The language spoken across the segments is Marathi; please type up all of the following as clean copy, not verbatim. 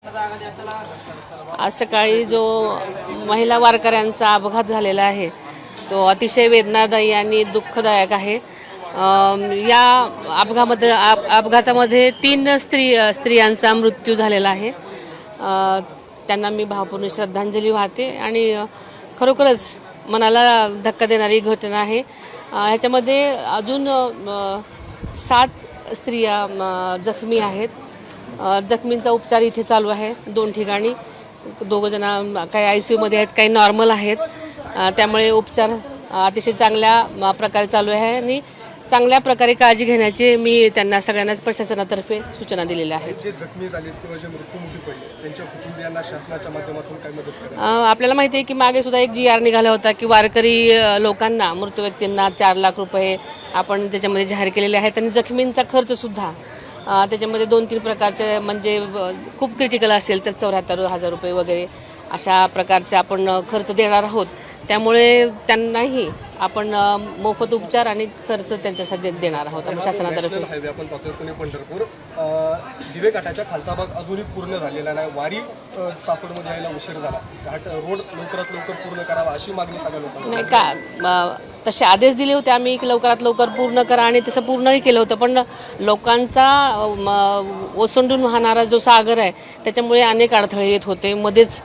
आज सकाळी जो महिला वारकऱ्यांचा अपघात झालेला आहे तो अतिशय वेदनादायी आणि दुःखदायक आहे। या अपघातामध्ये 3 स्त्रियांचा मृत्यू झालेला आहे। त्यांना मी भावपूर्ण श्रद्धांजली वाहते आणि खरोखरच मनाला धक्का देणारी घटना आहे। ह्याच्यामध्ये अजून 7 स्त्रिया जखमी आहेत। जखमींचा उपचार इथे चालू आहे 2 ठिकाणी। 2 जण काही आयसीयू मध्ये आहेत, काही नॉर्मल आहेत। त्यामुळे उपचार अतिशय चांगल्या प्रकारे चालू आहे आणि चांगल्या प्रकारे काळजी घेण्याची मी त्यांना सगळ्यांनाच प्रशासनातर्फे सूचना दिलेल्या आहेत। जे जखमी झालेत किंवा जे मृत्युमुखी पडले त्यांच्या कुटुंबियांना शासनाच्या माध्यमातून काय मदत करायची? आपल्याला माहिती आहे की मागे सुद्धा एक GR निघाला होता की वारकरी लोकांना, मृत व्यक्तींना 4 लाख रुपये आपण त्याच्यामध्ये जाहीर केलेले आहेत आणि जखमींचा खर्च सुद्धा त्याच्यामध्ये 2-3 प्रकारचे म्हणजे खूप क्रिटिकल असेल तर 74,000 रुपये वगैरे अशा प्रकारचे आपण खर्च देणार आहोत। त्यामुळे त्यांनाही आपण मोफत उपचार आणि खर्च त्यांच्यासाठी देणार आहोत शासनातर्फे। हायवे आपण पाहतोय पुणे पंढरपूर दिवे घाटाच्या खालचा भाग अजूनही पूर्ण झालेला नाही। वारी साफडमध्ये यायला उशीर झाला। घाट रोड लवकरात लवकर पूर्ण करावा अशी मागणी सगळ्या लोकांना नाही का तसे आदेश दिले होते आम्ही की लवकरात लवकर पूर्ण करा आणि तसं पूर्णही केलं होतं। पण लोकांचा ओसंडून वाहणारा जो सागर आहे त्याच्यामुळे अनेक अडथळे येत होते। मध्येच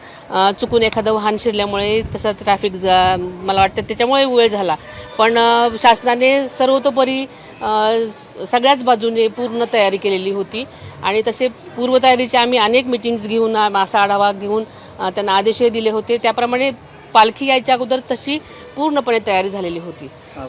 चुकून एखादं वाहन शिरल्यामुळे तसं ट्रॅफिक मला वाटतं त्याच्यामुळे वेळ झाला। पण शासनाने सर्वतोपरी सगळ्याच बाजूने पूर्ण तयारी केलेली होती आणि तसे पूर्वतयारीचे आम्ही अनेक मीटिंग्स घेऊन असा आढावा घेऊन त्यांना आदेशही दिले होते। त्याप्रमाणे पालखी यायच्या अगोदर तशी पूर्णपणे तयारी झालेली होती।